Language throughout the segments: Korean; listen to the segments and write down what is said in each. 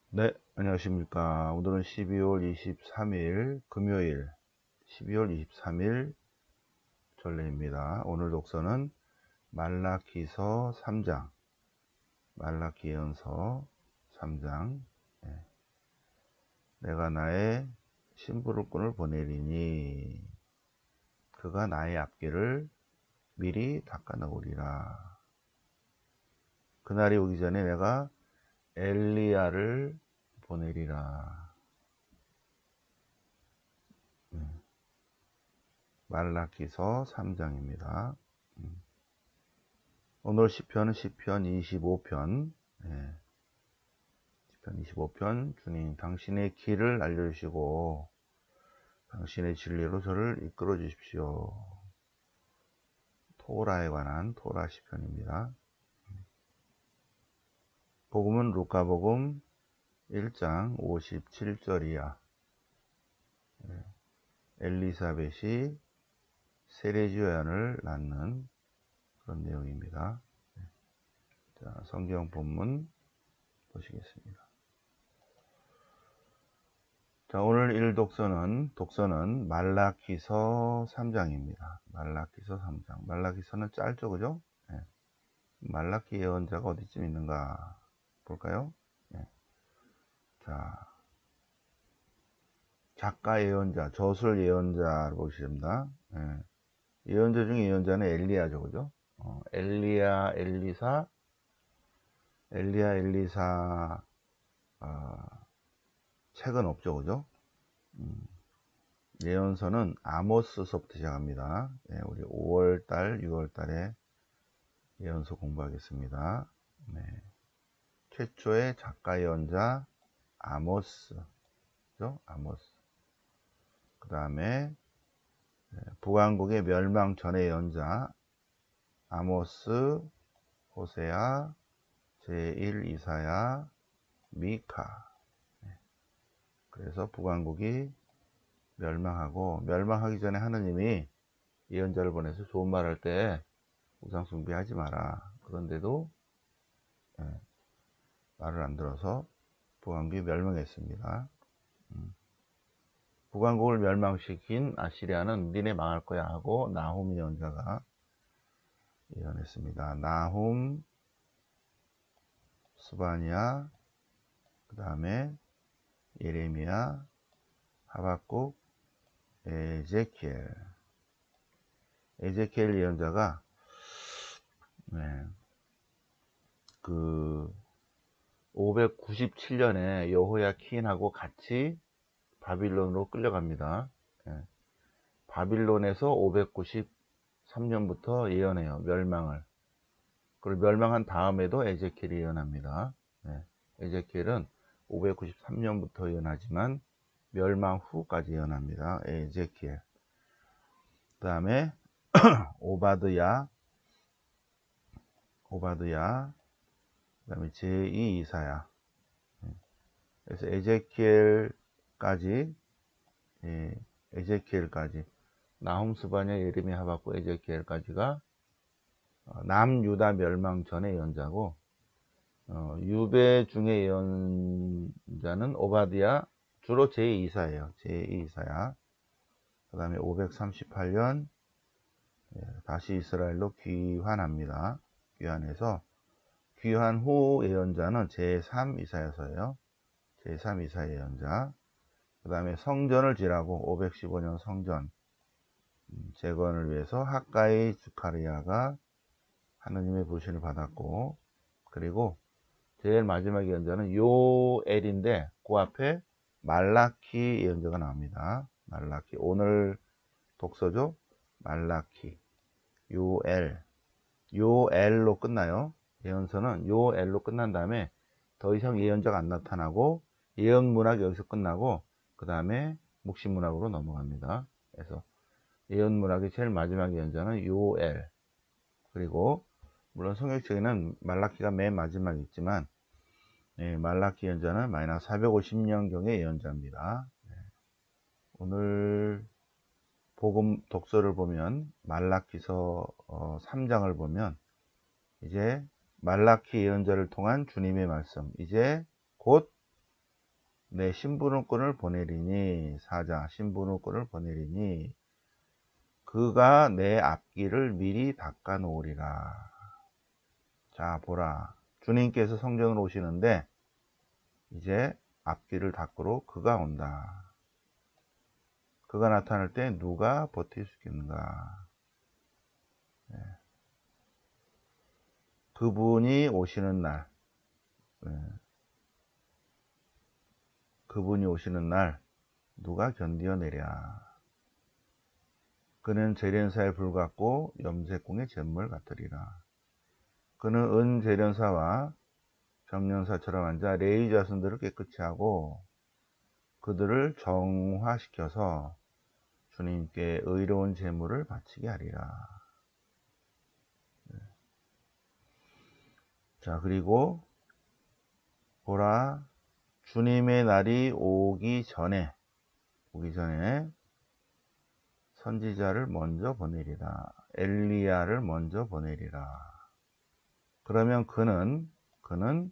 네, 안녕하십니까. 오늘은 12월 23일 금요일 12월 23일 전례입니다. 오늘 독서는 말라기서 3장, 말라기 예언서 3장. 내가 나의 심부름꾼을 보내리니 그가 나의 앞길을 미리 닦아 놓으리라. 그날이 오기 전에 내가 엘리야를 보내리라. 말라기서 3장입니다. 오늘 시편은 시편 25편. 시편 25편. 주님, 당신의 길을 알려주시고 당신의 진리로 저를 이끌어 주십시오. 토라에 관한 토라 시편입니다. 복음은 루카복음 1장 57절이야. 엘리사벳이 세례요한을 낳는 그런 내용입니다. 자, 성경 본문 보시겠습니다. 자, 오늘 독서는 말라기서 3장입니다. 말라기서 3장. 말라기서는 짧죠, 그죠? 말라기 예언자가 어디쯤 있는가 볼까요? 자, 작가 예언자, 저술 예언자를 보시면 됩니다. 예언자 중에 예언자는 엘리야죠, 그죠? 엘리사, 책은 없죠, 그죠? 예언서는 아모스서부터 시작합니다. 우리 5월달, 6월달에 예언서 공부하겠습니다. 최초의 작가 예언자 아모스, 그죠? 아모스. 그 다음에 북왕국의 멸망 전의 예언자 아모스, 호세아, 제1 이사야, 미카. 그래서 북왕국이 멸망하기 전에 하느님이 예언자를 보내서 좋은 말 할 때 우상 숭배하지 마라. 그런데도 말을 안 들어서 북왕국이 멸망했습니다. 북왕국을 멸망시킨 아시리아는 니네 망할 거야 하고 나훔 예언자가 예언했습니다. 나훔, 스바냐, 그 다음에 예레미야, 하박국, 에제키엘 예언자가 그 597년에 여호야킨하고 같이 바빌론으로 끌려갑니다. 바빌론에서 593년부터 예언해요. 멸망을. 그리고 멸망한 다음에도 에제키엘이 예언합니다. 에제키엘은 593년부터 예언하지만 멸망 후까지 예언합니다. 에제키엘. 그 다음에 오바드야, 그 다음에 제2 이사야. 그래서 에제키엘까지 나훔, 스바냐, 예레미야, 하박국, 에제키엘까지가 남유다 멸망 전의 예언자고, 유배 중의 예언자는 오바드야, 주로 제2 이사예요. 제2 이사야. 그 다음에 538년 다시 이스라엘로 귀환합니다. 귀환해서 귀환 후 예언자는 제3 이사야서예요. 제3 이사야 예언자. 그 다음에 성전을 지라고 515년 성전 재건을 위해서 학가이 주카리아가 하느님의 부르심을 받았고, 그리고 제일 마지막 예언자는 요엘인데 그 앞에 말라키 예언자가 나옵니다. 말라키, 오늘 독서죠. 말라키, 요엘로 끝나요. 예언서는 요엘로 끝난 다음에 더 이상 예언자가 안 나타나고 예언문학이 여기서 끝나고 그 다음에 묵시문학으로 넘어갑니다. 그래서 예언문학의 제일 마지막 예언자는 요엘. 그리고 물론 성경책에는 말라키가 맨 마지막에 있지만 말라키 예언자는 마이너스 450년경의 예언자입니다. 오늘 복음 독서를 보면 말라키서 3장을 보면 이제 말라키 예언자를 통한 주님의 말씀, 이제 곧 내 신부름꾼을 보내리니, 사자, 신부름꾼을 보내리니, 그가 내 앞길을 미리 닦아 놓으리라. 자, 보라. 주님께서 성전으로 오시는데, 이제 앞길을 닦으러 그가 온다. 그가 나타날 때 누가 버틸 수 있겠는가? 네. 그분이 오시는 날, 네. 그분이 오시는 날, 누가 견디어내랴. 그는 재련사에 불같고 염색공의 잿물 같으리라. 그는 은 재련사와 정련사처럼 앉아 레위 자손들을 깨끗이 하고 그들을 정화시켜서 주님께 의로운 제물을 바치게 하리라. 자, 그리고 보라, 주님의 날이 오기 전에 선지자를 먼저 보내리라. 엘리야를 먼저 보내리라. 그러면 그는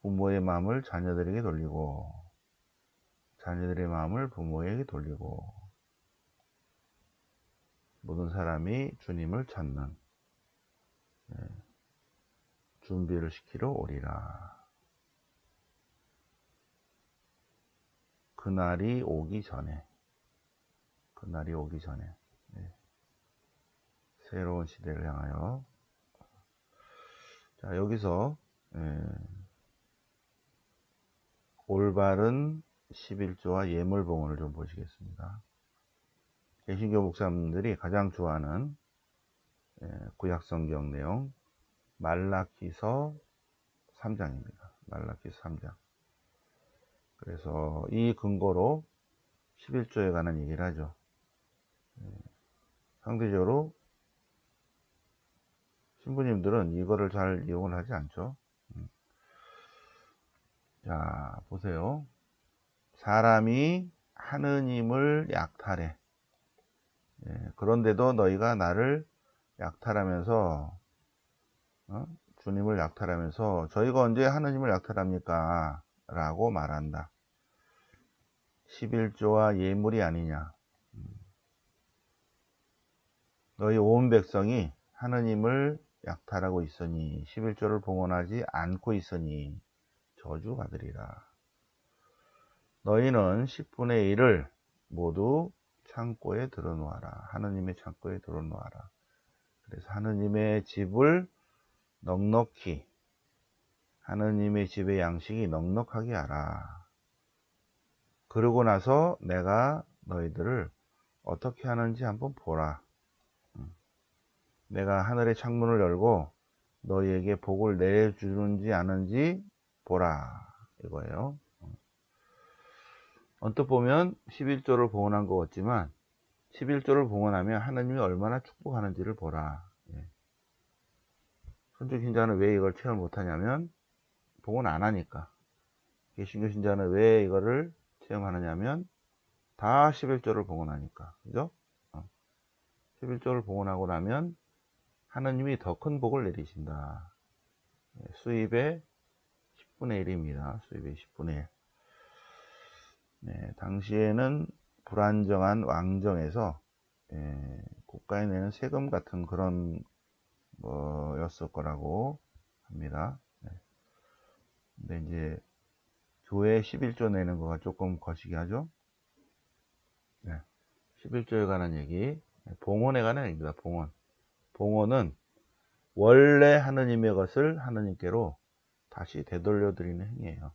부모의 마음을 자녀들에게 돌리고 자녀들의 마음을 부모에게 돌리고 모든 사람이 주님을 찾는 준비를 시키러 오리라. 그날이 오기 전에 새로운 시대를 향하여. 자, 여기서 올바른 11조와 예물봉헌을 좀 보시겠습니다. 개신교 목사님들이 가장 좋아하는 구약성경 내용 말라기서 3장입니다. 말라기서 3장. 그래서 이 근거로 11조에 관한 얘기를 하죠. 상대적으로 신부님들은 이거를 잘 이용을 하지 않죠. 자, 보세요. 사람이 하느님을 약탈해. 그런데도 너희가 나를 약탈하면서 주님을 약탈하면서 저희가 언제 하느님을 약탈합니까? 라고 말한다. 11조와 예물이 아니냐. 너희 온 백성이 하느님을 약탈하고 있으니 11조를 봉헌하지 않고 있으니 저주받으리라. 너희는 10분의 1을 모두 창고에 들어놓아라. 하느님의 창고에 들어놓아라. 그래서 하느님의 집을 넉넉히, 하느님의 집의 양식이 넉넉하게 하라. 그러고 나서 내가 너희들을 어떻게 하는지 한번 보라. 내가 하늘의 창문을 열고 너희에게 복을 내주는지 아는지 보라. 이거예요. 언뜻 보면 11조를 봉헌한 것 같지만 11조를 봉헌하면 하나님이 얼마나 축복하는지를 보라. 선교 신자는 왜 이걸 체험 못하냐면 봉헌 안 하니까. 개신교 신자는 왜 이거를 체험하느냐면 다 11조를 봉헌하니까. 그죠? 11조를 봉헌하고 나면 하나님이 더 큰 복을 내리신다. 수입의 10분의 1입니다. 수입의 10분의 1. 당시에는 불안정한 왕정에서 국가에 내는 세금 같은 그런 였을 거라고 합니다. 근데 이제 교회 11조 내는 거가 조금 거시기 하죠. 11조에 관한 얘기, 봉헌에 관한 얘기입니다. 봉헌은 원래 하느님의 것을 하느님께로 다시 되돌려 드리는 행위예요.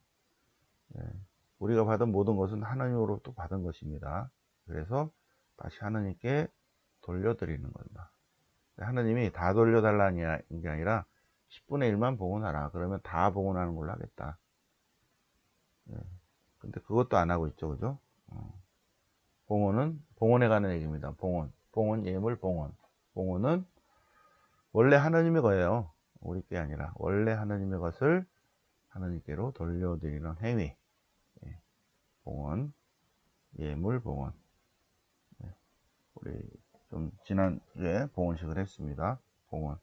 우리가 받은 모든 것은 하나님으로부터 받은 것입니다. 그래서 다시 하나님께 돌려드리는 겁니다. 하나님이 다 돌려달라는 게 아니라 10분의 1만 봉헌하라. 그러면 다 봉헌하는 걸로 하겠다. 근데 그것도 안 하고 있죠. 그죠? 봉헌에 관한 얘기입니다. 봉헌, 예물, 봉헌. 봉헌은 원래 하나님의 거예요. 우리 게 아니라. 원래 하나님의 것을 하나님께로 돌려드리는 행위. 봉헌, 예물, 봉헌. 우리 좀 지난주에 봉헌식을 했습니다. 봉헌.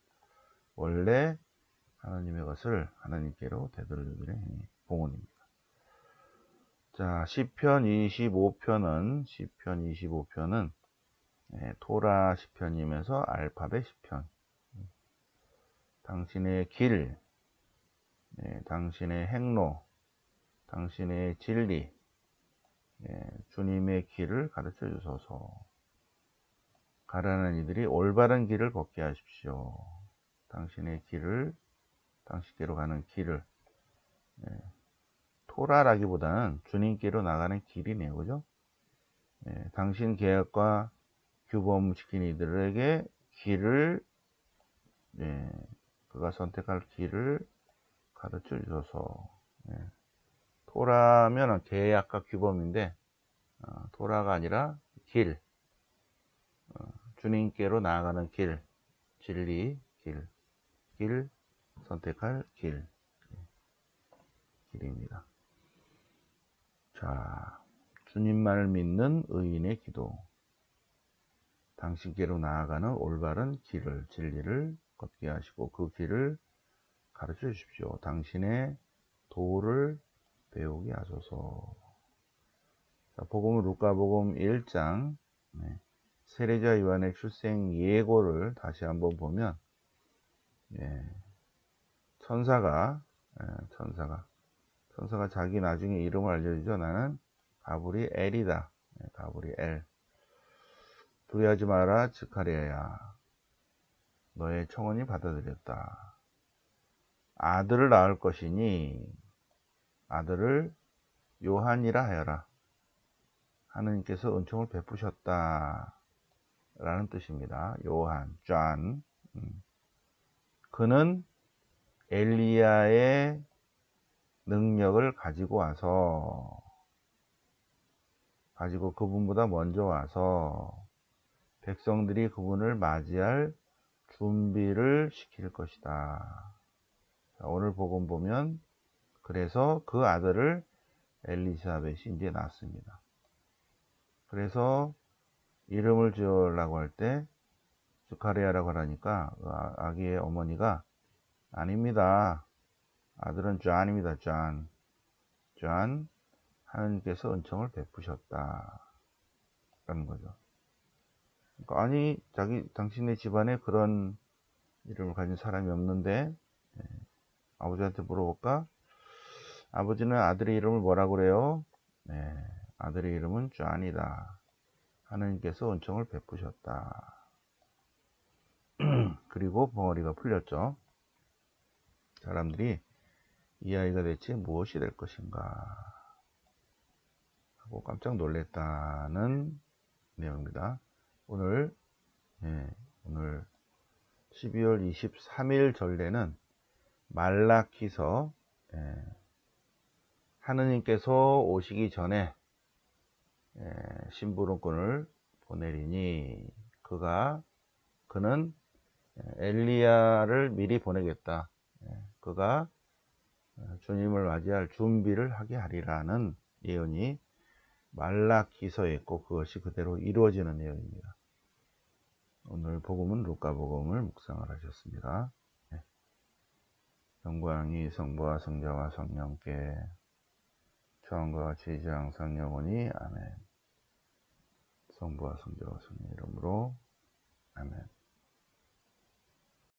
원래 하나님의 것을 하나님께로 되돌려드리는 행위. 봉헌입니다. 자, 시편 25편은 토라 시편이면서 알파벳 시편. 당신의 길, 당신의 행로, 당신의 진리, 주님의 길을 가르쳐 주소서. 가라는 이들이 올바른 길을 걷게 하십시오. 당신의 길을, 당신께로 가는 길을, 토라라기보다는 주님께로 나가는 길이네요. 그죠? 당신 계약과 규범 지킨 이들에게 길을, 그가 선택할 길을 가르쳐 주셔서. 토라면 계약과 규범인데, 토라가 아니라 길, 주님께로 나아가는 길, 진리, 길, 선택할 길입니다. 자, 주님만을 믿는 의인의 기도. 당신께로 나아가는 올바른 길을, 진리를 걷게 하시고 그 길을 가르쳐 주십시오. 당신의 도를 배우게 하소서. 자, 복음은 루카복음 1장, 세례자 요한의 출생 예고를 다시 한번 보면, 천사가 자기 나중에 이름을 알려주죠. 나는 가브리엘이다. 가브리엘. 두려워하지 마라, 스가랴야. 너의 청혼이 받아들였다. 아들을 낳을 것이니 아들을 요한이라 하여라. 하느님께서 은총을 베푸셨다. 라는 뜻입니다. 요한, 존. 그는 엘리야의 능력을 가지고 그분보다 먼저 와서 백성들이 그분을 맞이할 준비를 시킬 것이다. 자, 오늘 복음 보면 그래서 그 아들을 엘리사벳이 이제 낳습니다. 그래서 이름을 지으려고 할 때 스가랴라고 하니까 아기의 어머니가 아닙니다. 아들은 존입니다. 존. 하나님께서 은총을 베푸셨다. 라는 거죠. 그러니까 아니, 당신의 집안에 그런 이름을 가진 사람이 없는데, 아버지한테 물어볼까? 아버지는 아들의 이름을 뭐라고 그래요? 아들의 이름은 존이다. 하나님께서 은총을 베푸셨다. 그리고 벙어리가 풀렸죠. 사람들이 이 아이가 대체 무엇이 될 것인가 하고 깜짝 놀랐다는 내용입니다. 오늘 12월 23일 전례는 말라기서, 하느님께서 오시기 전에 심부름꾼을 보내리니 그는 엘리야를 미리 보내겠다. 그가 주님을 맞이할 준비를 하게 하리라는 예언이 말라기서에 있고 그것이 그대로 이루어지는 내용입니다. 오늘 복음은 루카복음을 묵상을 하셨습니다. 영광이 성부와 성자와 성령께 처음과 같이 이제 항상 영원히 아멘. 성부와 성자와 성령 이름으로 아멘.